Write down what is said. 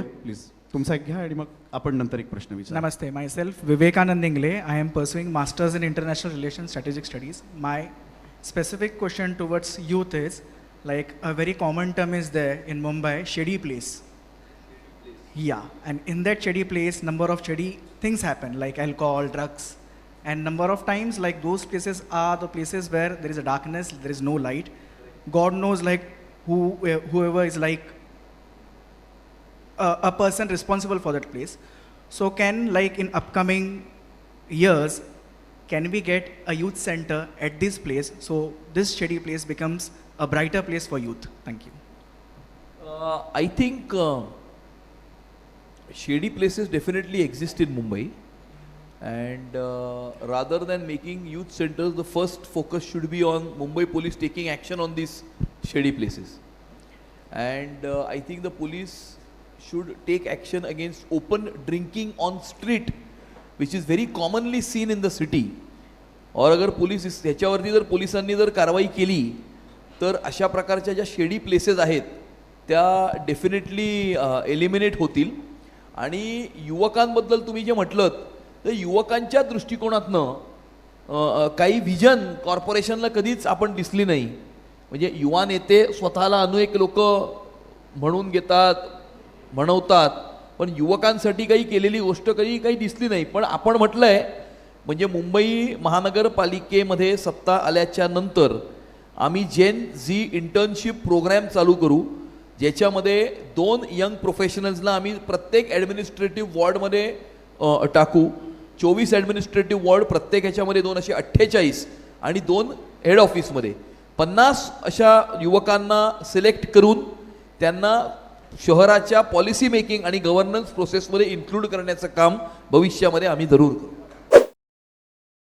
करूया प्लीज. तुमचा एक घ्या आणि मग आपण नंतर एक प्रश्न विचारू. Namaste, myself Vivekanand Ingle. I am pursuing Masters in International Relations Strategic Studies. My specific question towards youth is, like a very common term is there in Mumbai, shady place. Yeah, and in that shady place, number of shady things happen, like alcohol, drugs, and number of times, like those places are the places where there is a darkness, there is no light. God knows, like whoever is like a person responsible for that place. So can, like in upcoming years, can we get a youth center at this place so this shady place becomes a brighter place for youth? Thank you. I think shady places definitely exist in Mumbai, and rather than making youth centers, the first focus should be on Mumbai police taking action on these shady places. And I think the police should take action against open drinking on street, which is very commonly seen in the city. और अगर police ह्याच्यावरती जर पोलिसांनी जर कारवाई केली तर अशा प्रकारच्या ज्या शेडी प्लेसेस आहेत त्या डेफिनेटली एलिमिनेट होतील. आणि युवकांबद्दल तुम्ही जे म्हटलं तर युवकांच्या दृष्टिकोनातनं काही विजन कॉर्पोरेशनला कधीच आपण दिसली नाही. म्हणजे युवा नेते स्वतःला अनेक लोक म्हणून घेतात, म्हणवतात, पण युवकांसाठी काही केलेली गोष्ट काही दिसली नाही. पण आपण म्हटलंय म्हणजे मुंबई महानगरपालिकेमध्ये सत्ता आल्याच्या नंतर आम्ही जेन झी इंटर्नशिप प्रोग्राम चालू करू, ज्याच्यामध्ये 2 यंग प्रोफेशनल्सला आम्ही प्रत्येक ॲडमिनिस्ट्रेटिव्ह वॉर्डमध्ये टाकू. 24 ॲडमिनिस्ट्रेटिव्ह वॉर्ड, प्रत्येक ह्याच्यामध्ये 2 असे 48 आणि 2 हेड ऑफिसमध्ये 50 अशा युवकांना सिलेक्ट करून त्यांना शहराच्या पॉलिसी मेकिंग आणि गव्हर्नन्स प्रोसेसमध्ये इन्क्लूड करण्याचं काम भविष्यामध्ये आम्ही जरूर करू.